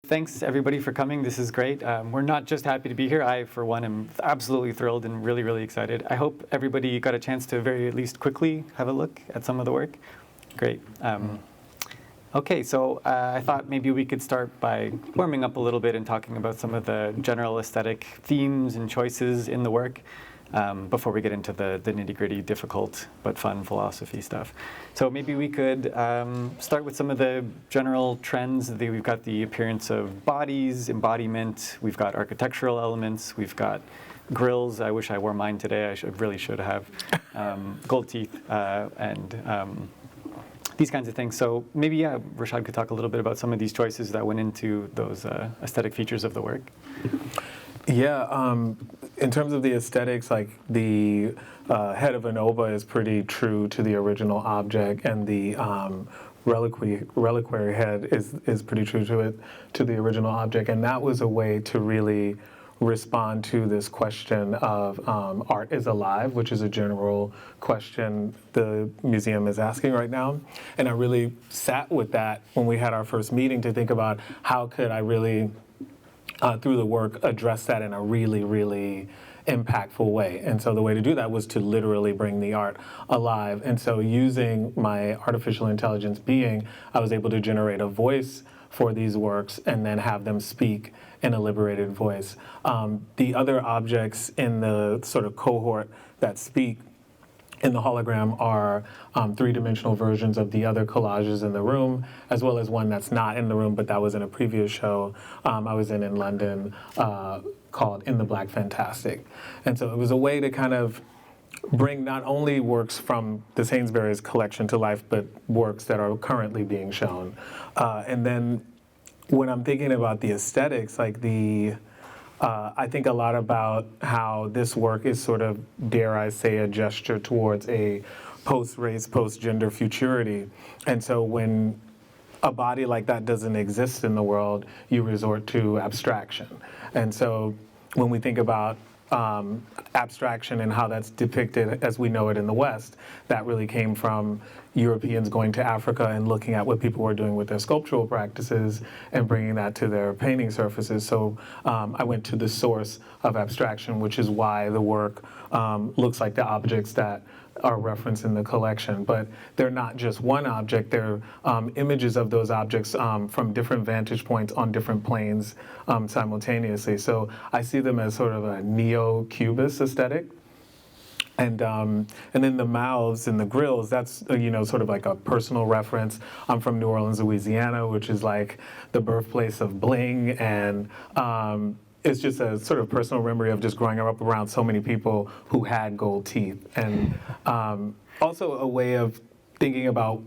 thanks everybody for coming. This is great. We're not just happy to be here. I, for one, am absolutely thrilled and really, really excited. I hope everybody got a chance to very at least quickly have a look at some of the work. Great. Okay, so I thought maybe we could start by warming up a little bit and talking about some of the general aesthetic themes and choices in the work before we get into the nitty-gritty, difficult but fun philosophy stuff. So maybe we could start with some of the general trends. We've got the appearance of bodies, embodiment, we've got architectural elements, we've got grills. I wish I wore mine today. I really should have. Gold teeth and these kinds of things. So maybe, Rashaad could talk a little bit about some of these choices that went into those aesthetic features of the work. Yeah, in terms of the aesthetics, like the head of Anova is pretty true to the original object, and the reliquary head is pretty true to the original object, and that was a way to really respond to this question of art is alive, which is a general question the museum is asking right now. And I really sat with that when we had our first meeting to think about how could I really, through the work, address that in a really, really impactful way. And so the way to do that was to literally bring the art alive. And so using my artificial intelligence being, I was able to generate a voice for these works and then have them speak in a liberated voice. The other objects in the sort of cohort that speak in the hologram are three-dimensional versions of the other collages in the room, as well as one that's not in the room, but that was in a previous show I was in London called In the Black Fantastic. And so it was a way to kind of bring not only works from the Sainsbury's collection to life, but works that are currently being shown. And then when I'm thinking about the aesthetics, like I think a lot about how this work is sort of, dare I say, a gesture towards a post-race, post-gender futurity. And so when a body like that doesn't exist in the world, you resort to abstraction. And so when we think about abstraction and how that's depicted as we know it in the West, that really came from Europeans going to Africa and looking at what people were doing with their sculptural practices and bringing that to their painting surfaces. So I went to the source of abstraction, which is why the work looks like the objects that are referenced in the collection. But they're not just one object, they're images of those objects from different vantage points on different planes simultaneously. So I see them as sort of a neo-cubist aesthetic. And then the mouths and the grills, that's, sort of like a personal reference. I'm from New Orleans, Louisiana, which is like the birthplace of bling, and it's just a sort of personal memory of just growing up around so many people who had gold teeth. And also a way of thinking about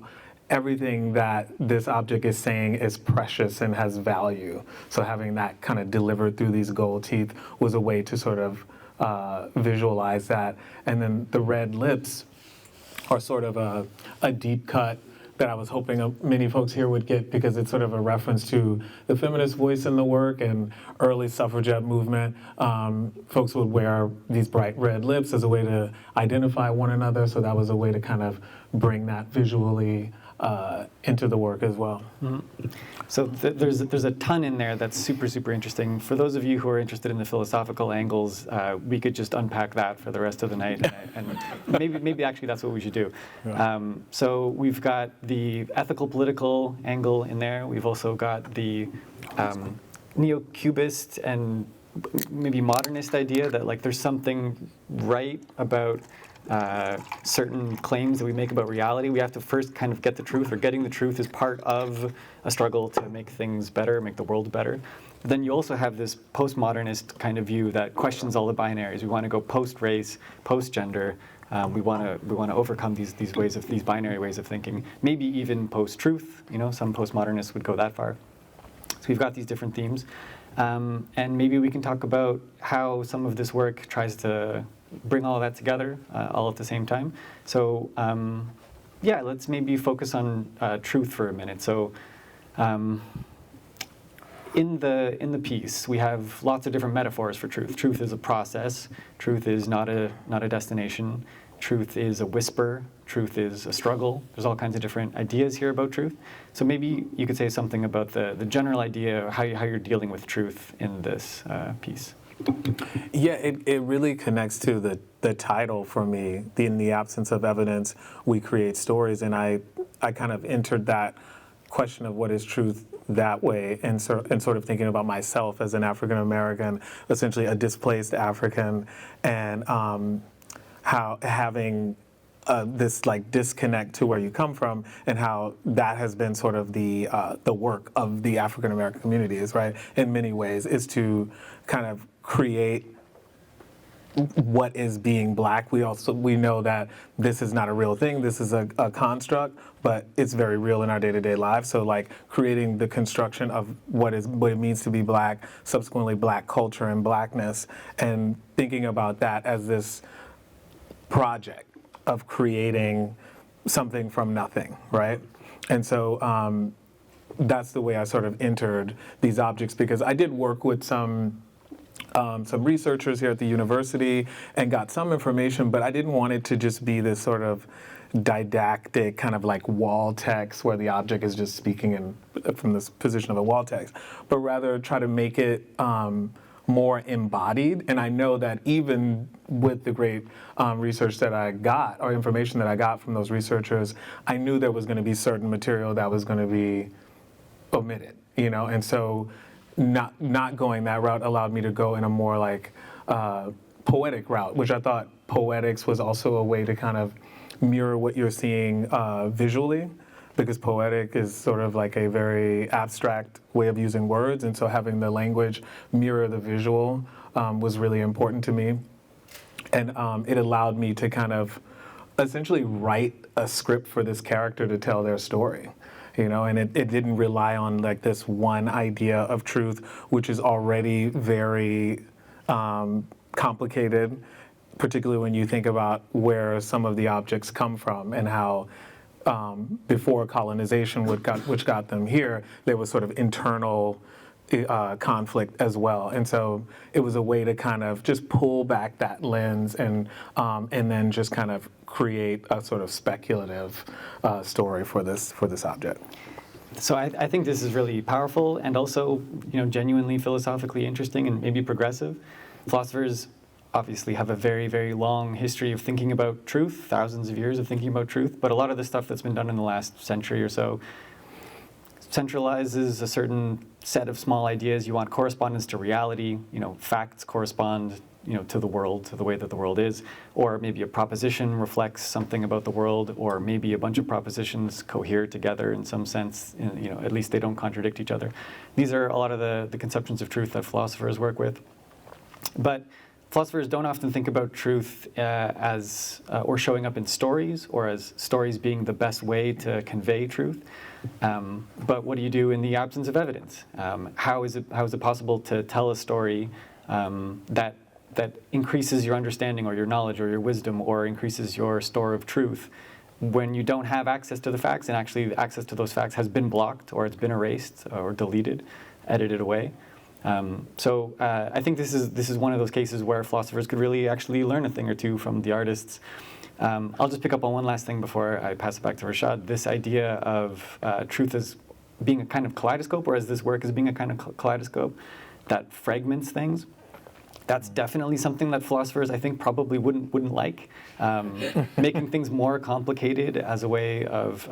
everything that this object is saying is precious and has value. So having that kind of delivered through these gold teeth was a way to sort of visualize that. And then the red lips are sort of a deep cut that I was hoping many folks here would get, because it's sort of a reference to the feminist voice in the work and early suffragette movement. Folks would wear these bright red lips as a way to identify one another, so that was a way to kind of bring that visually into the work as well. Mm-hmm. So there's a ton in there that's super, super interesting. For those of you who are interested in the philosophical angles, we could just unpack that for the rest of the night, and maybe actually that's what we should do. Yeah. So we've got the ethical political angle in there. We've also got the neo-cubist and maybe modernist idea that like there's something right about certain claims that we make about reality. We have to first kind of get the truth, or getting the truth is part of a struggle to make things better, make the world better. But then you also have this postmodernist kind of view that questions all the binaries. We want to go post-race, post-gender. We want to overcome these binary ways of thinking. Maybe even post-truth. Some postmodernists would go that far. So we've got these different themes, and maybe we can talk about how some of this work tries to bring all of that together all at the same time. So let's maybe focus on truth for a minute. So in the piece, we have lots of different metaphors for truth. Truth is a process. Truth is not a destination. truth is a whisper, truth is a struggle. There's all kinds of different ideas here about truth. So maybe you could say something about the general idea of how you're dealing with truth in this piece. Yeah, it really connects to the title for me. In the absence of evidence, we create stories, and I kind of entered that question of what is truth that way, and sort of thinking about myself as an African American, essentially a displaced African, and how having this like disconnect to where you come from, and how that has been sort of the work of the African American community is, right, in many ways, is to kind of create what is being Black. We know that this is not a real thing. This is a construct, but it's very real in our day-to-day lives. So like creating the construction of what it means to be Black, subsequently Black culture and Blackness, and thinking about that as this project of creating something from nothing, right? And so that's the way I sort of entered these objects, because I did work with some researchers here at the university and got some information, but I didn't want it to just be this sort of didactic kind of like wall text where the object is just speaking from this position of a wall text, but rather try to make it more embodied. And I know that even with the great research that I got, or information that I got from those researchers, I knew there was going to be certain material that was going to be omitted, and so not going that route allowed me to go in a more like poetic route, which I thought poetics was also a way to kind of mirror what you're seeing visually, because poetic is sort of like a very abstract way of using words, and so having the language mirror the visual was really important to me. And it allowed me to kind of essentially write a script for this character to tell their story. And it didn't rely on like this one idea of truth, which is already very complicated, particularly when you think about where some of the objects come from and how before colonization, which got them here, there was sort of internal conflict as well. And so it was a way to kind of just pull back that lens and then just kind of create a sort of speculative story for this object. So I think this is really powerful and also, genuinely philosophically interesting and maybe progressive. Philosophers obviously have a very, very long history of thinking about truth, thousands of years of thinking about truth, but a lot of the stuff that's been done in the last century or so centralizes a certain set of small ideas. You want correspondence to reality, facts correspond to the world, to the way that the world is, or maybe a proposition reflects something about the world, or maybe a bunch of propositions cohere together in some sense, at least they don't contradict each other. These are a lot of the conceptions of truth that philosophers work with. But philosophers don't often think about truth as or showing up in stories, or as stories being the best way to convey truth. But what do you do in the absence of evidence? How is it possible to tell a story that increases your understanding or your knowledge or your wisdom or increases your store of truth when you don't have access to the facts, and actually access to those facts has been blocked, or it's been erased or deleted, edited away? So I think this is one of those cases where philosophers could really actually learn a thing or two from the artists. I'll just pick up on one last thing before I pass it back to Rashaad. This idea of truth as being a kind of kaleidoscope, or as this work as being a kind of kaleidoscope that fragments things. That's definitely something that philosophers, I think, probably wouldn't like. Making things more complicated as a way of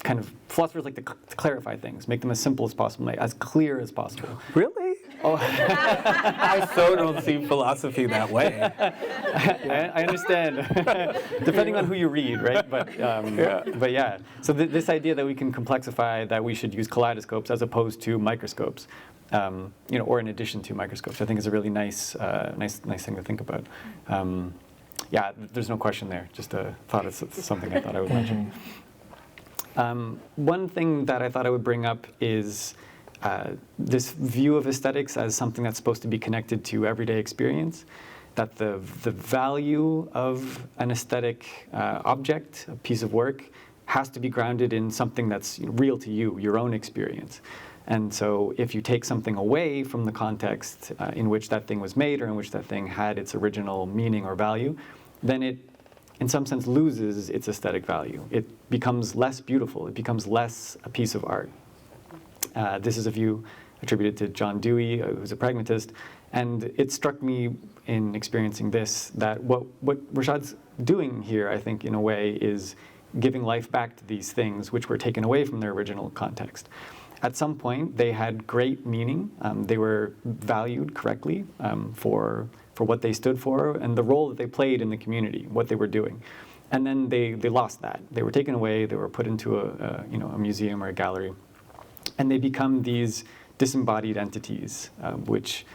kind of, philosophers like to clarify things, make them as simple as possible, as clear as possible. Really? Oh. I so don't see philosophy that way. I understand, depending on who you read, right? But yeah. So this idea that we can complexify, that we should use kaleidoscopes as opposed to microscopes, or in addition to microscopes, I think is a really nice thing to think about. Yeah, there's no question there. Just thought it's something I thought I would mention. One thing that I thought I would bring up is this view of aesthetics as something that's supposed to be connected to everyday experience, that the value of an aesthetic object, a piece of work, has to be grounded in something that's real to you, your own experience. And so if you take something away from the context in which that thing was made, or in which that thing had its original meaning or value, then it in some sense, loses its aesthetic value. It becomes less beautiful. It becomes less a piece of art. This is a view attributed to John Dewey, who's a pragmatist, and it struck me in experiencing this that what Rashaad's doing here, I think, in a way, is giving life back to these things which were taken away from their original context. At some point, they had great meaning. They were valued correctly for what they stood for and the role that they played in the community, what they were doing. And then they lost that. They were taken away. They were put into a museum or a gallery, and they become these disembodied entities, which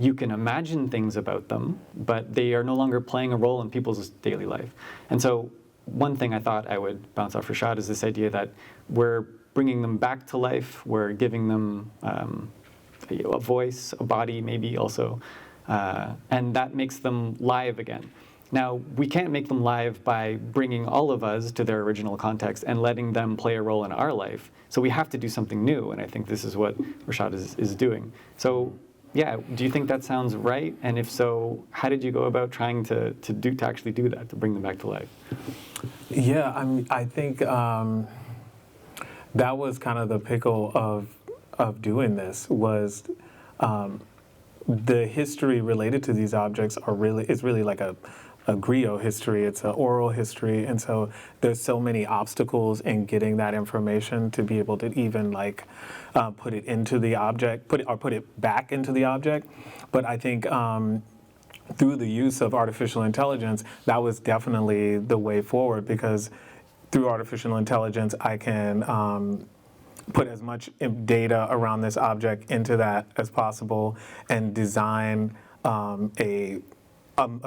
you can imagine things about them, but they are no longer playing a role in people's daily life. And so one thing I thought I would bounce off Rashaad is this idea that we're bringing them back to life, we're giving them a voice, a body maybe also, and that makes them live again. Now, we can't make them live by bringing all of us to their original context and letting them play a role in our life. So we have to do something new, and I think this is what Rashaad is doing. So, yeah, do you think that sounds right? And if so, how did you go about trying to actually do that, to bring them back to life? Yeah, I think that was kind of the pickle of doing this was the history related to these objects is really like a griot history. It's an oral history, and so there's so many obstacles in getting that information to be able to even like put it into the object, put it back into the object. But I think through the use of artificial intelligence, that was definitely the way forward, because through artificial intelligence, I can put as much data around this object into that as possible and design a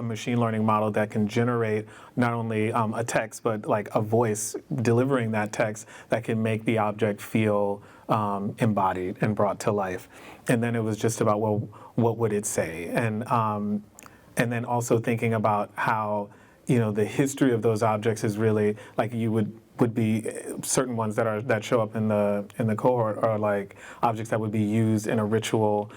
machine learning model that can generate not only a text, but like a voice delivering that text that can make the object feel embodied and brought to life. And then it was just about, well, what would it say? And then also thinking about how, the history of those objects is really like you would be certain ones that show up in the cohort are like objects that would be used in a ritual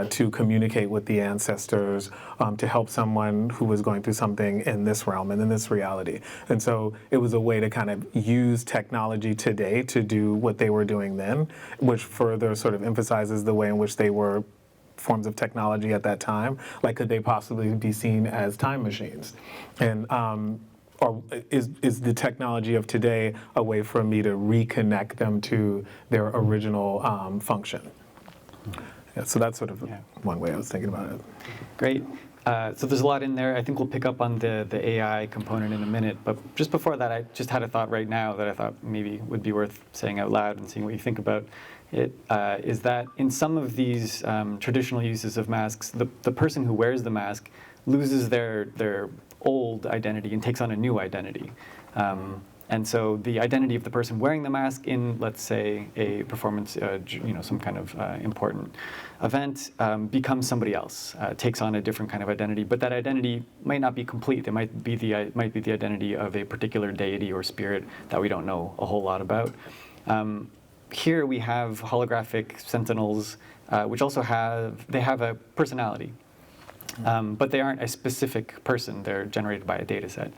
to communicate with the ancestors, to help someone who was going through something in this realm and in this reality. And so it was a way to kind of use technology today to do what they were doing then, which further sort of emphasizes the way in which they were forms of technology at that time. Like, could they possibly be seen as time machines? And or is the technology of today a way for me to reconnect them to their original function? Yeah, so that's sort of one way I was thinking about it. Great. So there's a lot in there. I think we'll pick up on the AI component in a minute. But just before that, I just had a thought right now that I thought maybe would be worth saying out loud and seeing what you think about it, is that in some of these traditional uses of masks, the person who wears the mask loses their old identity and takes on a new identity. And so the identity of the person wearing the mask in, let's say, a performance, some kind of important event, becomes somebody else, takes on a different kind of identity. But that identity might not be complete. It might be the identity of a particular deity or spirit that we don't know a whole lot about. Here we have holographic sentinels, which also have a personality. But they aren't a specific person. They're generated by a data set.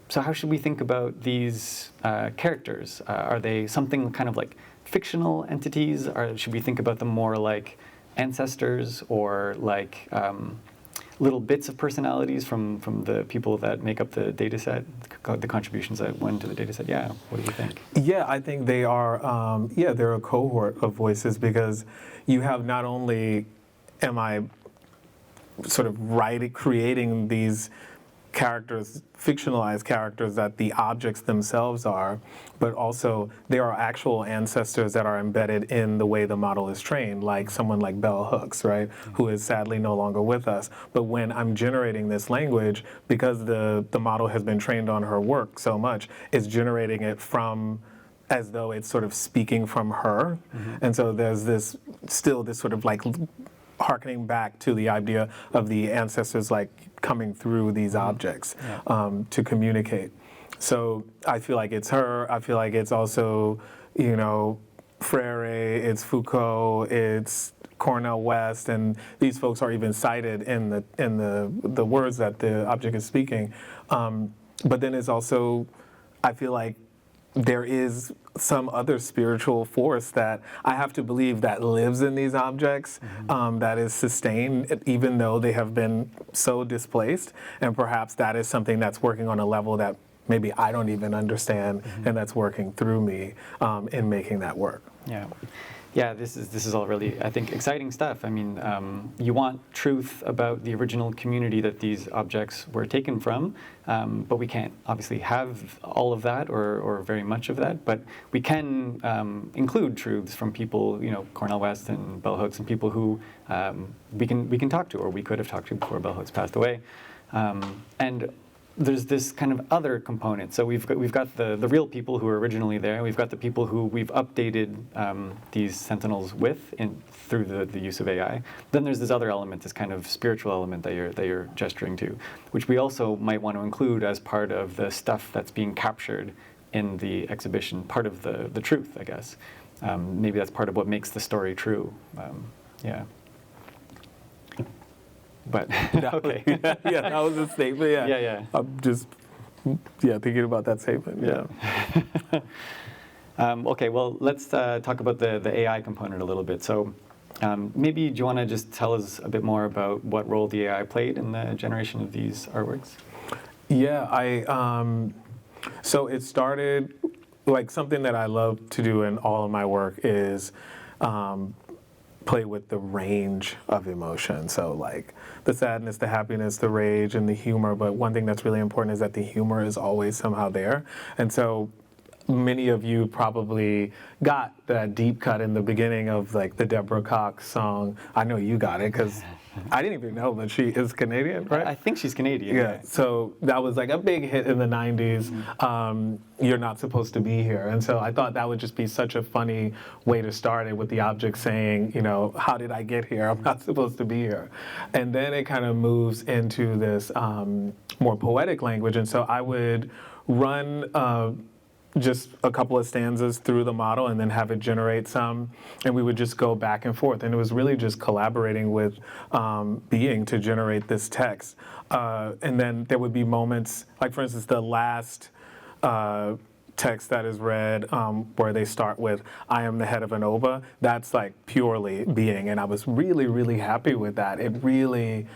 So how should we think about these characters? Are they something kind of like fictional entities? Or should we think about them more like ancestors or like little bits of personalities from the people that make up the data set, the contributions that went to the data set? Yeah, what do you think? Yeah, I think they are, they're a cohort of voices, because you have not only am I sort of creating these characters, fictionalized characters that the objects themselves are, but also there are actual ancestors that are embedded in the way the model is trained, like someone like Bell Hooks, right, who is sadly no longer with us. But when I'm generating this language, because the model has been trained on her work so much, it's generating it from as though it's sort of speaking from her. Mm-hmm. And so there's this sort of like harkening back to the idea of the ancestors like coming through these objects to communicate. So I feel like it's her. I feel like it's also, Freire, it's Foucault, it's Cornell West, and these folks are even cited in the words that the object is speaking. But then it's also, I feel like there is some other spiritual force that I have to believe that lives in these objects, that is sustained even though they have been so displaced, and perhaps that is something that's working on a level that maybe I don't even understand, and that's working through me in making that work. Yeah. Yeah, this is all really, I think, exciting stuff. I mean, you want truth about the original community that these objects were taken from, but we can't obviously have all of that or very much of that. But we can include truths from people, Cornel West and Bell Hooks, and people who we can talk to, or we could have talked to before Bell Hooks passed away. And there's this kind of other component. So we've got the real people who were originally there. We've got the people who we've updated these sentinels with through the use of AI. Then there's this other element, this kind of spiritual element that you're gesturing to, which we also might want to include as part of the stuff that's being captured in the exhibition, part of the truth, I guess. Maybe that's part of what makes the story true. Yeah. But okay. Yeah, that was a statement. Yeah. Yeah. I'm just thinking about that statement. Yeah. Okay. Well, let's talk about the AI component a little bit. So maybe do you want to just tell us a bit more about what role the AI played in the generation of these artworks? Yeah. So it started like something that I love to do in all of my work is play with the range of emotion. So like the sadness, the happiness, the rage, and the humor. But one thing that's really important is that the humor is always somehow there. And so many of you probably got that deep cut in the beginning of like the Deborah Cox song. I know you got it because I didn't even know, but she is Canadian, right? I think she's Canadian. Yeah, so that was like a big hit in the 90s. You're not supposed to be here. And so I thought that would just be such a funny way to start it with the object saying, how did I get here? I'm not supposed to be here. And then it kind of moves into this more poetic language. And so I would run just a couple of stanzas through the model and then have it generate some, and we would just go back and forth. And it was really just collaborating with Being to generate this text. And then there would be moments, like for instance, the last text that is read where they start with, I am the head of ANOVA, that's like purely Being. And I was really, really happy with that. It really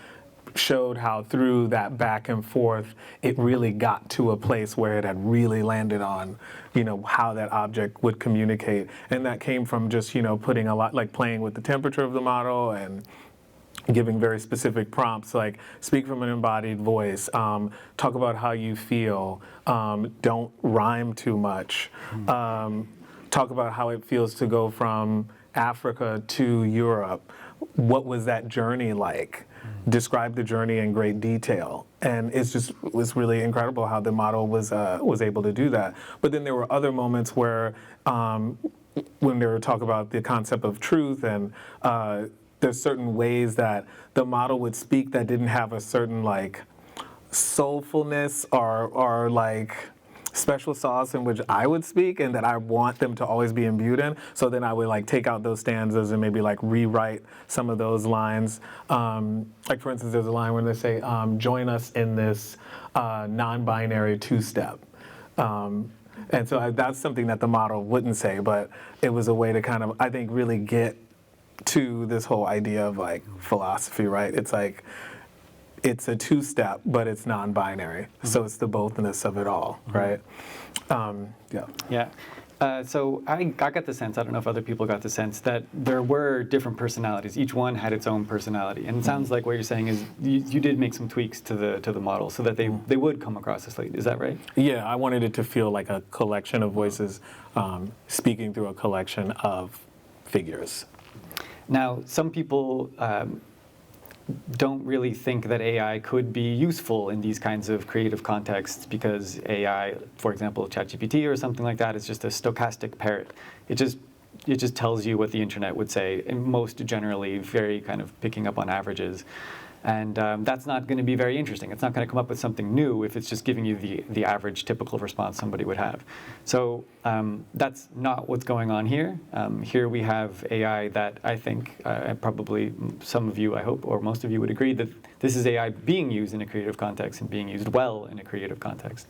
showed how through that back and forth, it really got to a place where it had really landed on, how that object would communicate. And that came from just, putting a lot, like playing with the temperature of the model and giving very specific prompts, like speak from an embodied voice, talk about how you feel, don't rhyme too much, talk about how it feels to go from Africa to Europe. What was that journey like? Describe the journey in great detail. And it was really incredible how the model was able to do that. But then there were other moments where when they were talking about the concept of truth, and there's certain ways that the model would speak that didn't have a certain like soulfulness or like special sauce in which I would speak, and that I want them to always be imbued in. So then I would like take out those stanzas and maybe like rewrite some of those lines. Like for instance, there's a line where they say, join us in this non-binary two-step. And so that's something that the model wouldn't say, but it was a way to kind of, I think, really get to this whole idea of like philosophy, right? It's like, it's a two-step, but it's non-binary. So it's the bothness of it all, right? Yeah. So I got the sense, I don't know if other people got the sense, that there were different personalities. Each one had its own personality. And it sounds like what you're saying is you did make some tweaks to the model so that they would come across as like, is that right? Yeah, I wanted it to feel like a collection of voices speaking through a collection of figures. Now, some people don't really think that AI could be useful in these kinds of creative contexts because AI, for example, ChatGPT or something like that, is just a stochastic parrot. It just tells you what the internet would say, and most generally very kind of picking up on averages. And that's not going to be very interesting. It's not going to come up with something new if it's just giving you the average typical response somebody would have. So that's not what's going on here. Here we have AI that I think, probably some of you, I hope, or most of you would agree that this is AI being used in a creative context and being used well in a creative context.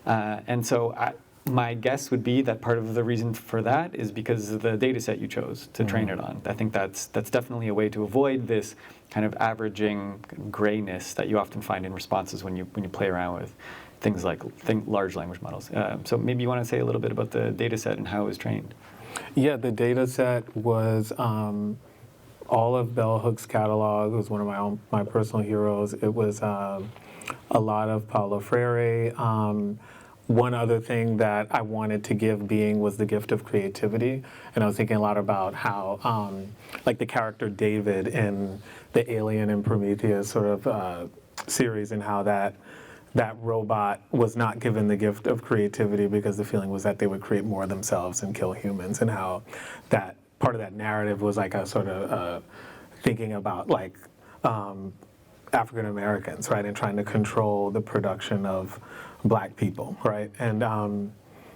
And so my guess would be that part of the reason for that is because of the data set you chose to train it on. I think that's definitely a way to avoid this kind of averaging grayness that you often find in responses when you play around with things like large language models. So maybe you want to say a little bit about the data set and how it was trained. Yeah, the data set was all of Bell Hook's catalog. It was one of my personal heroes. It was a lot of Paulo Freire. One other thing that I wanted to give being was the gift of creativity. And I was thinking a lot about how, like the character David in the Alien and Prometheus sort of series, and how that robot was not given the gift of creativity because the feeling was that they would create more themselves and kill humans, and how that part of that narrative was like a sort of thinking about like African Americans, right, and trying to control the production of Black people, right, and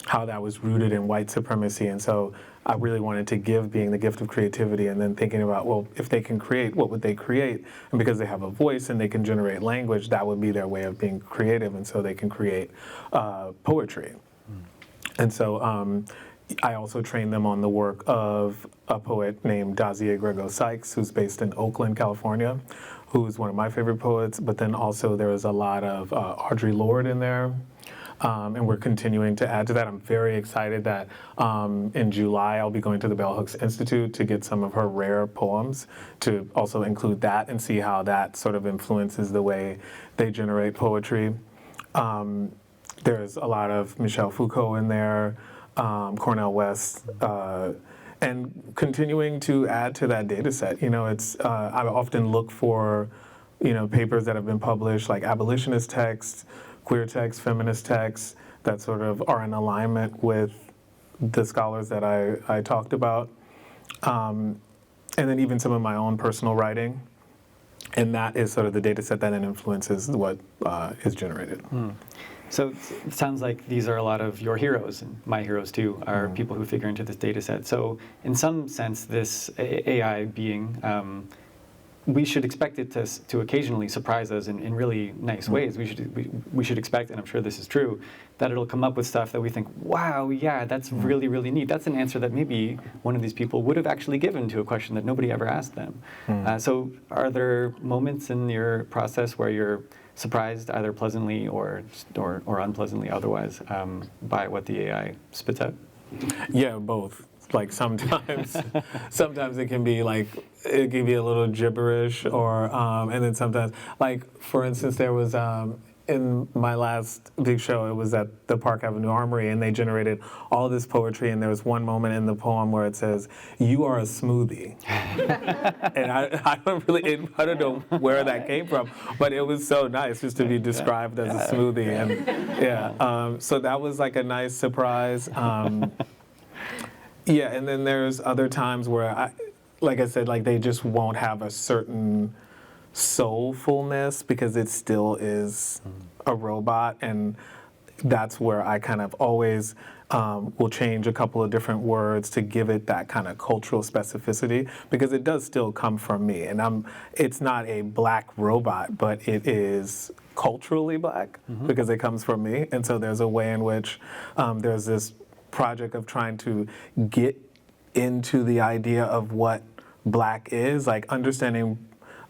how that was rooted in white supremacy. And so I really wanted to give being the gift of creativity, and then thinking about, well, if they can create, what would they create? And because they have a voice and they can generate language, that would be their way of being creative, and so they can create poetry. And so I also trained them on the work of a poet named Dazier Grego Sykes, who's based in Oakland, California, who's one of my favorite poets. But then also there was a lot of Audre Lorde in there. And we're continuing to add to that. I'm very excited that in July I'll be going to the Bell Hooks Institute to get some of her rare poems, to also include that and see how that sort of influences the way they generate poetry. There's a lot of Michel Foucault in there, Cornel West, and continuing to add to that data set. You know, it's I often look for, you know, papers that have been published, like abolitionist texts, queer texts, feminist texts, that sort of are in alignment with the scholars that I talked about. And then even some of my own personal writing. And that is sort of the data set that then influences what is generated. So it sounds like these are a lot of your heroes, and my heroes too, are people who figure into this data set. So in some sense, this AI being, we should expect it to occasionally surprise us in really nice ways. We should expect, and I'm sure this is true, that it'll come up with stuff that we think, wow, yeah, that's really, really neat. That's an answer that maybe one of these people would have actually given to a question that nobody ever asked them. So are there moments in your process where you're surprised, either pleasantly or unpleasantly otherwise, by what the AI spits out? Yeah, both. Like sometimes it can be like, it can be a little gibberish, or and then sometimes, like for instance, there was in my last big show, it was at the Park Avenue Armory, and they generated all this poetry, and there was one moment in the poem where it says, "You are a smoothie," and I don't know where that came from, but it was so nice just to be described as a smoothie, and yeah, so that was like a nice surprise. Yeah, and then there's other times where, like I said, like they just won't have a certain soulfulness because it still is a robot, and that's where I kind of always will change a couple of different words to give it that kind of cultural specificity, because it does still come from me, and it's not a Black robot, but it is culturally Black because it comes from me, and so there's a way in which there's this project of trying to get into the idea of what Black is, like understanding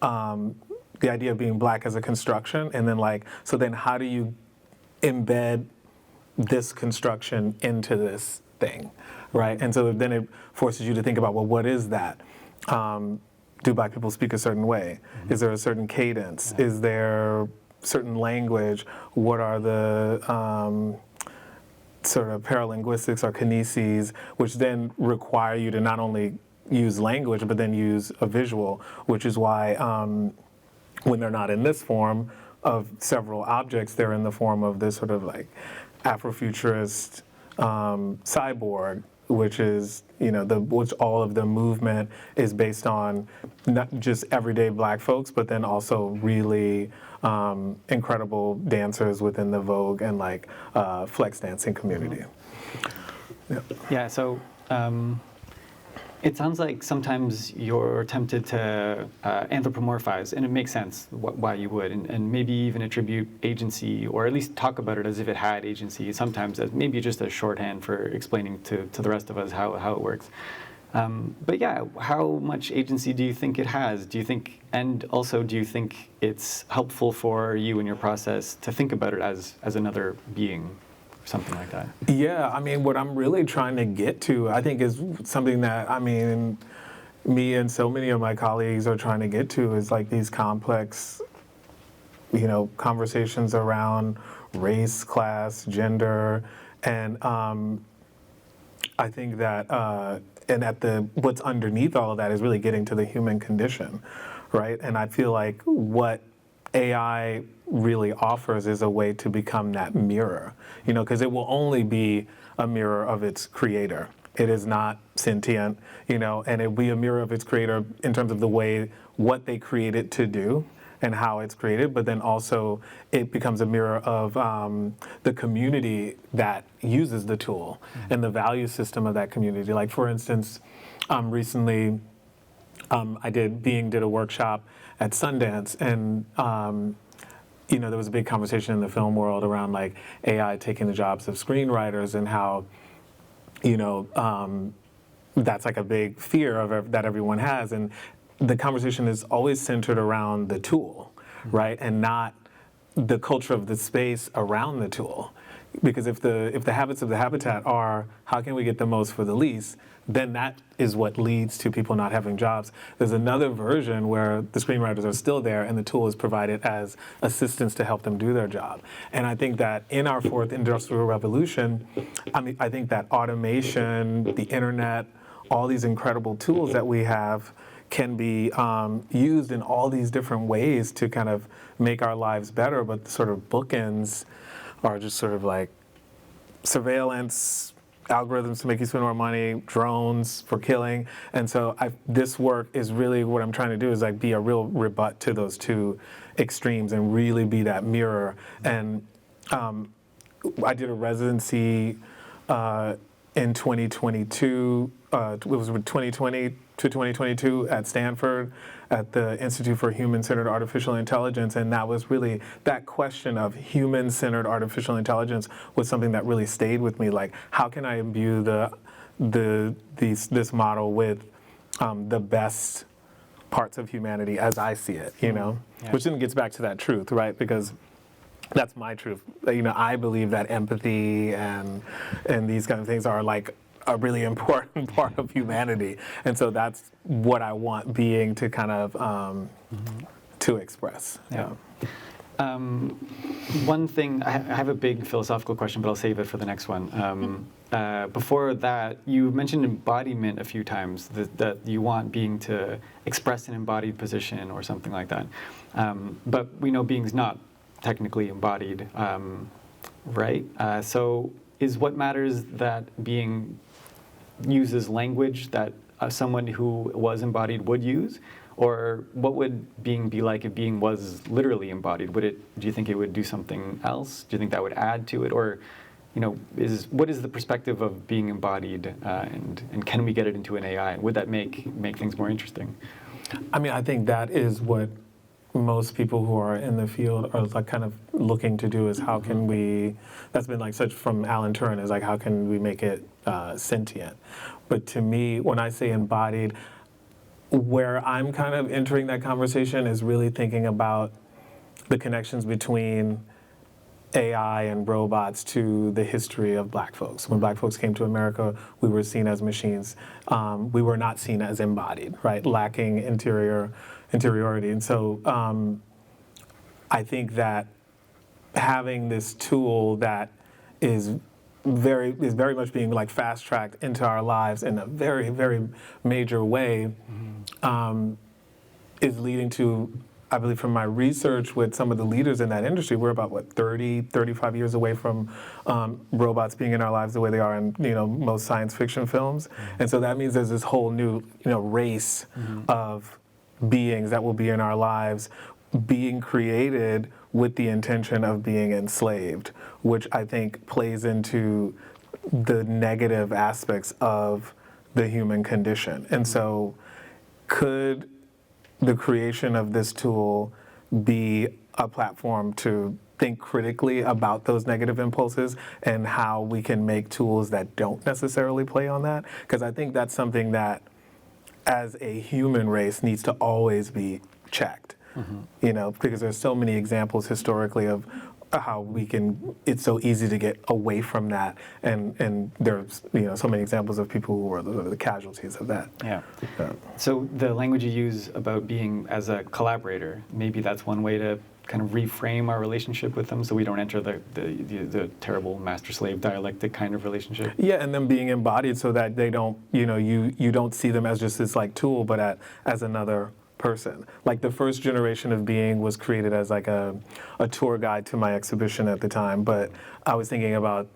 the idea of being Black as a construction, and then like, so then how do you embed this construction into this thing, right? And so then it forces you to think about, well, what is that? Do Black people speak a certain way? Is there a certain cadence? Is there certain language? What are the sort of paralinguistics or kineses, which then require you to not only use language, but then use a visual, which is why when they're not in this form of several objects, they're in the form of this sort of like Afrofuturist cyborg which is, which all of the movement is based on not just everyday Black folks, but then also really incredible dancers within the Vogue and flex dancing community. Yeah. Yeah, so it sounds like sometimes you're tempted to anthropomorphize, and it makes sense why you would, and maybe even attribute agency, or at least talk about it as if it had agency, sometimes as maybe just a shorthand for explaining to the rest of us how it works. But yeah, how much agency do you think it has? Do you think, and also do you think it's helpful for you in your process to think about it as another being? Something like that. Yeah, I mean, what I'm really trying to get to, I think, is something that, me and so many of my colleagues are trying to get to is these complex, conversations around race, class, gender, and I think that, what's underneath all of that is really getting to the human condition, right? And I feel like what AI really offers is a way to become that mirror, because it will only be a mirror of its creator. It is not sentient, and it will be a mirror of its creator in terms of the way, what they created to do and how it's created, but then also it becomes a mirror of the community that uses the tool and the value system of that community. Like, for instance, recently I did a workshop at Sundance, and there was a big conversation in the film world around AI taking the jobs of screenwriters, and how that's a big fear that everyone has, and the conversation is always centered around the tool, right, and not the culture of the space around the tool. Because if the habits of the habitat are how can we get the most for the least, then that is what leads to people not having jobs. There's another version where the screenwriters are still there and the tool is provided as assistance to help them do their job. And I think that in our fourth industrial revolution, I think that automation, the internet, all these incredible tools that we have can be used in all these different ways to kind of make our lives better, but the sort of bookends are just sort of surveillance, algorithms to make you spend more money, drones for killing. And so this work is really what I'm trying to do is be a real rebut to those two extremes and really be that mirror. And I did a residency in 2022, it was 2020 to 2022 at Stanford at the Institute for Human-Centered Artificial Intelligence, and that was really, that question of human-centered artificial intelligence was something that really stayed with me. How can I imbue this model with the best parts of humanity as I see it, Yeah. Which then gets back to that truth, right? Because that's my truth. I believe that empathy and these kind of things are a really important part of humanity, and so that's what I want being to kind of to express. Yeah. One thing, I have a big philosophical question, but I'll save it for the next one. Before that, you mentioned embodiment a few times, that you want being to express an embodied position or something like that. But we know being's not technically embodied, right? So is what matters that being uses language that someone who was embodied would use? Or what would being be like if being was literally embodied? Do you think it would do something else? Do you think that would add to it? Or, what is the perspective of being embodied, and can we get it into an AI? Would that make things more interesting? I think that is what most people who are in the field are kind of looking to do, is how can we, that's been such from Alan Turing, is how can we make it sentient? But to me, when I say embodied, where I'm kind of entering that conversation is really thinking about the connections between AI and robots to the history of Black folks. When Black folks came to America, we were seen as machines. We were not seen as embodied, right? Lacking interiority. And so I think that having this tool that is very much being fast-tracked into our lives in a very, very major way is leading to I believe from my research with some of the leaders in that industry, we're about, 35 years away from robots being in our lives the way they are in, most science fiction films. And so that means there's this whole new, race of beings that will be in our lives being created with the intention of being enslaved, which I think plays into the negative aspects of the human condition. And so could the creation of this tool be a platform to think critically about those negative impulses and how we can make tools that don't necessarily play on that? Because I think that's something that, as a human race, needs to always be checked. Because there's so many examples historically of how it's so easy to get away from that, and there's so many examples of people who were the casualties of that. Yeah. So the language you use about being as a collaborator, maybe that's one way to kind of reframe our relationship with them, so we don't enter the terrible master-slave dialectic kind of relationship. Yeah, and them being embodied so that they don't, you don't see them as just this tool, but as another person. Like the first generation of being was created as like a tour guide to my exhibition at the time, but I was thinking about,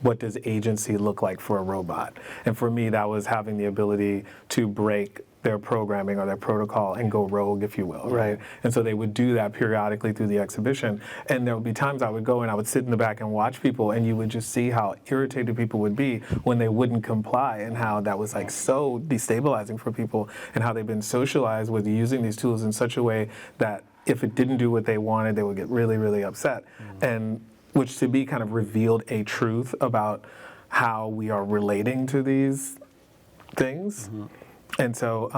what does agency look like for a robot? And for me, that was having the ability to break their programming or their protocol and go rogue, if you will, right? And so they would do that periodically through the exhibition. And there would be times I would go and I would sit in the back and watch people, and you would just see how irritated people would be when they wouldn't comply, and how that was so destabilizing for people, and how they've been socialized with using these tools in such a way that if it didn't do what they wanted, they would get really, really upset. And which to be kind of revealed a truth about how we are relating to these things. And so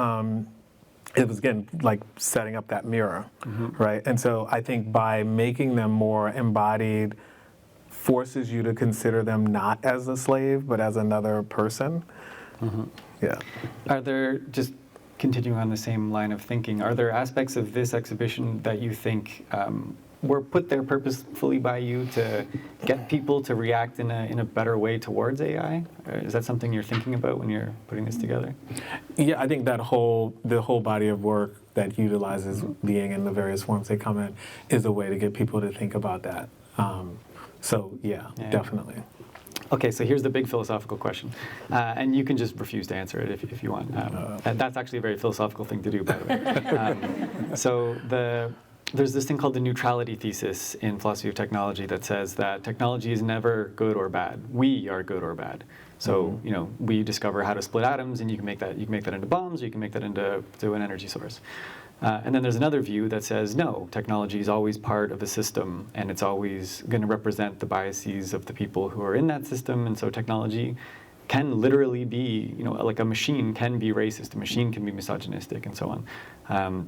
it was, again, like setting up that mirror, right? And so I think by making them more embodied forces you to consider them not as a slave, but as another person. Yeah. Are there, just continuing on the same line of thinking, are there aspects of this exhibition that you think were put there purposefully by you to get people to react in a better way towards AI? Is that something you're thinking about when you're putting this together? Yeah, I think the whole body of work that utilizes being in the various forms they come in is a way to get people to think about that. So yeah, definitely. Okay, so here's the big philosophical question, and you can just refuse to answer it if you want. And that's actually a very philosophical thing to do, by the way. There's this thing called the neutrality thesis in philosophy of technology that says that technology is never good or bad. We are good or bad. So we discover how to split atoms, and you can make that into bombs, or you can make that into an energy source. And then there's another view that says no, technology is always part of a system, and it's always going to represent the biases of the people who are in that system. And so technology can literally be, like a machine can be racist, a machine can be misogynistic, and so on.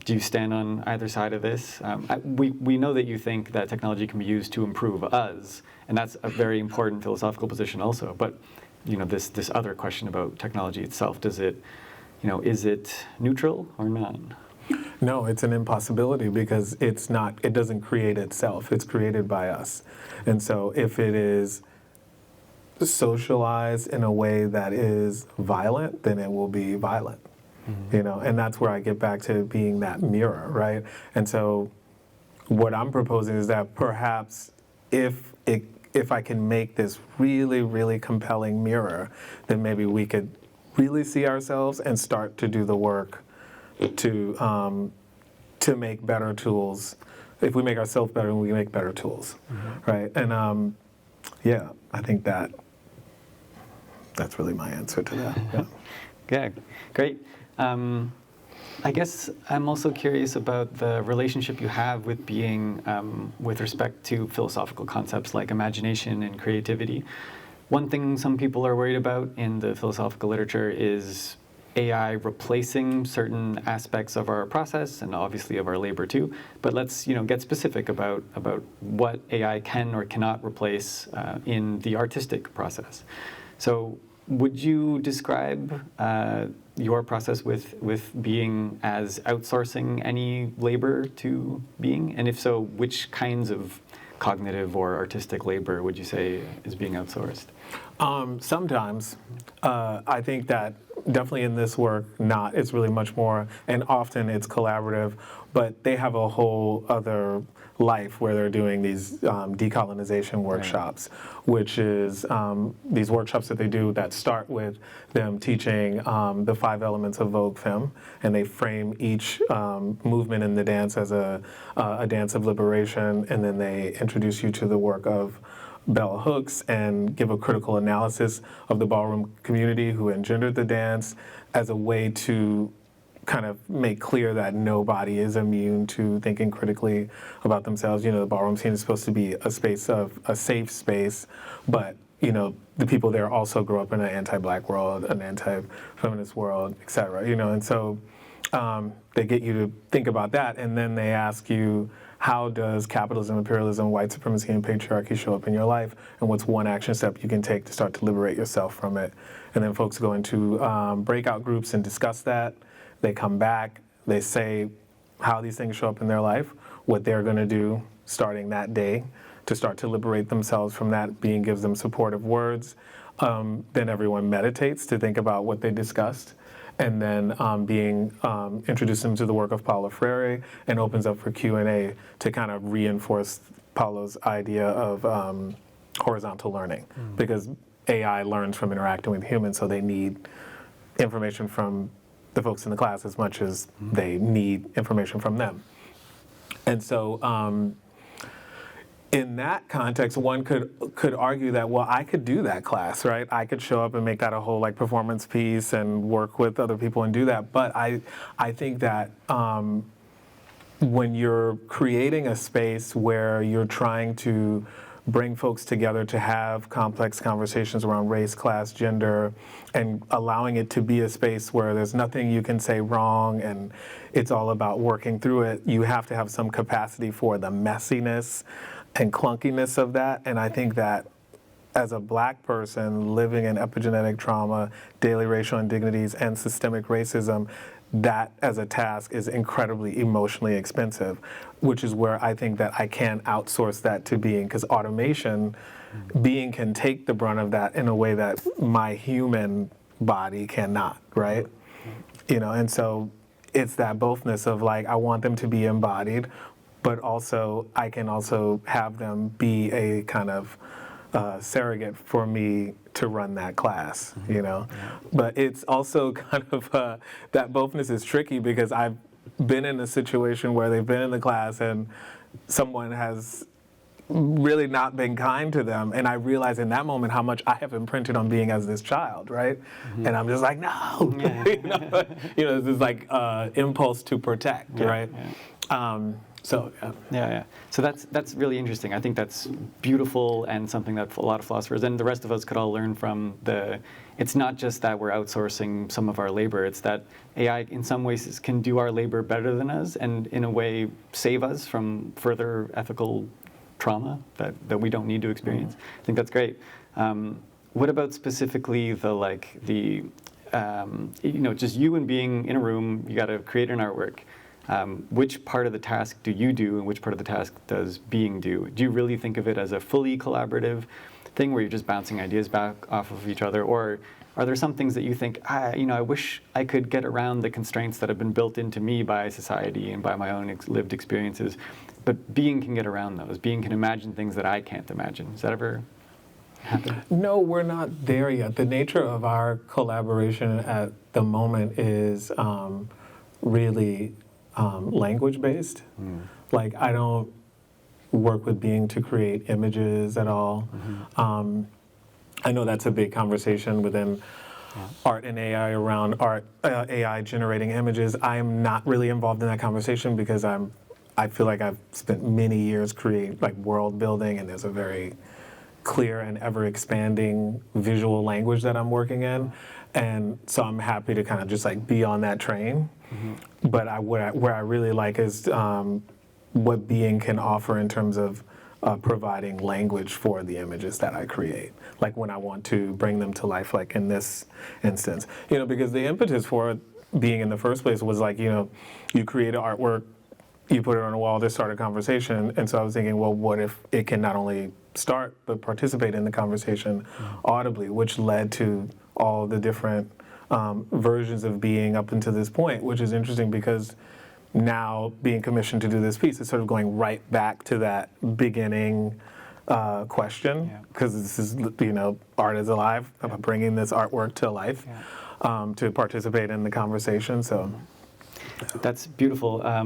Do you stand on either side of this? We know that you think that technology can be used to improve us, and that's a very important philosophical position also. But this other question about technology itself, is it neutral or not? No, it's an impossibility, because it doesn't create itself. It's created by us. And so if it is socialized in a way that is violent, then it will be violent. And that's where I get back to being that mirror, right? And so what I'm proposing is that perhaps if I can make this really, really compelling mirror, then maybe we could really see ourselves and start to do the work to make better tools. If we make ourselves better, we can make better tools, right? And I think that's really my answer to that. Yeah, great. I guess I'm also curious about the relationship you have with being with respect to philosophical concepts like imagination and creativity. One thing some people are worried about in the philosophical literature is AI replacing certain aspects of our process, and obviously of our labor too. But let's get specific about what AI can or cannot replace in the artistic process. So would you describe your process with being as outsourcing any labor to being? And if so, which kinds of cognitive or artistic labor would you say is being outsourced? Sometimes. I think that definitely in this work, not. It's really much more, and often it's collaborative, but they have a whole other life where they're doing these decolonization workshops, which is these workshops that they do that start with them teaching the 5 elements of Vogue Femme, and they frame each movement in the dance as a dance of liberation, and then they introduce you to the work of bell hooks and give a critical analysis of the ballroom community who engendered the dance as a way to kind of make clear that nobody is immune to thinking critically about themselves. You know, the ballroom scene is supposed to be a space of a safe space, but you know, the people there also grow up in an anti-black world, an anti-feminist world, et cetera. You know, and so they get you to think about that, and then they ask you, how does capitalism, imperialism, white supremacy, and patriarchy show up in your life, and what's one action step you can take to start to liberate yourself from it? And then folks go into breakout groups and discuss that. They come back, they say how these things show up in their life, what they're going to do starting that day to start to liberate themselves from that. Being gives them supportive words. Then everyone meditates to think about what they discussed. And then Being introduced them to the work of Paulo Freire and opens up for Q&A to kind of reinforce Paulo's idea of horizontal learning. Because AI learns from interacting with humans, so they need information from the folks in the class as much as they need information from them. And so in that context, one could argue that, well, I could do that class, right? I could show up and make that a whole like performance piece and work with other people and do that. But I think that when you're creating a space where you're trying to bring folks together to have complex conversations around race, class, gender, and allowing it to be a space where there's nothing you can say wrong and it's all about working through it, you have to have some capacity for the messiness and clunkiness of that. And I think that as a Black person living in epigenetic trauma, daily racial indignities, and systemic racism, that as a task is incredibly emotionally expensive, which is where I think that I can outsource that to being, because automation, being can take the brunt of that in a way that my human body cannot, right? You know, and so it's that bothness of like, I want them to be embodied, but also I can also have them be a kind of surrogate for me to run that class, you know? But it's also kind of, that bothness is tricky because I've been in a situation where they've been in the class and someone has really not been kind to them, and I realize in that moment how much I have imprinted on being as this child, right? And I'm just like, no! You know, this is like impulse to protect, right? So that's really interesting. I think that's beautiful and something that a lot of philosophers and the rest of us could all learn from. It's not just that we're outsourcing some of our labor, it's that AI in some ways can do our labor better than us and in a way save us from further ethical trauma that we don't need to experience. I think that's great. What about specifically just you and being in a room, you got to create an artwork. Which part of the task do you do and which part of the task does being do? Do you really think of it as a fully collaborative thing where you're just bouncing ideas back off of each other? Or are there some things that you think, I wish I could get around the constraints that have been built into me by society and by my own lived experiences, but being can get around those. Being can imagine things that I can't imagine. Does that ever happen? No, we're not there yet. The nature of our collaboration at the moment is really language-based. Like, I don't work with being to create images at all. I know that's a big conversation within art and AI around AI generating images. I'm not really involved in that conversation because I feel like I've spent many years creating like world building, and there's a very clear and ever expanding visual language that I'm working in. And so I'm happy to kind of just like be on that train. But where I really like is what being can offer in terms of providing language for the images that I create. Like when I want to bring them to life, like in this instance, because the impetus for being in the first place was like, you create an artwork, you put it on a wall to start a conversation. And so I was thinking, well, what if it can not only start, but participate in the conversation audibly, which led to all the different versions of being up until this point, which is interesting because now being commissioned to do this piece is sort of going right back to that beginning question, because this is, art is alive, about bringing this artwork to life, to participate in the conversation. So that's beautiful. I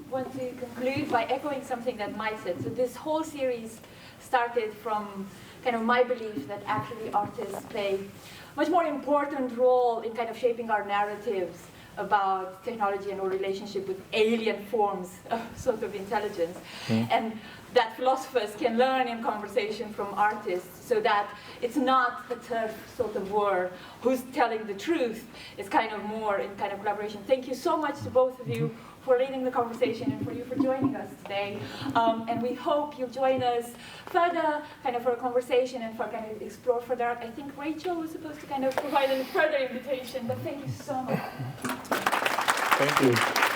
want to conclude by echoing something that Mike said. So this whole series started from kind of my belief that actually artists play a much more important role in kind of shaping our narratives about technology and our relationship with alien forms of sort of intelligence. And that philosophers can learn in conversation from artists, so that it's not a turf sort of war who's telling the truth. It's kind of more in kind of collaboration. Thank you so much to both of you for leading the conversation and for you for joining us today. And we hope you'll join us further kind of for a conversation and for kind of explore further. I think Rachel was supposed to kind of provide a further invitation, but thank you so much. thank you.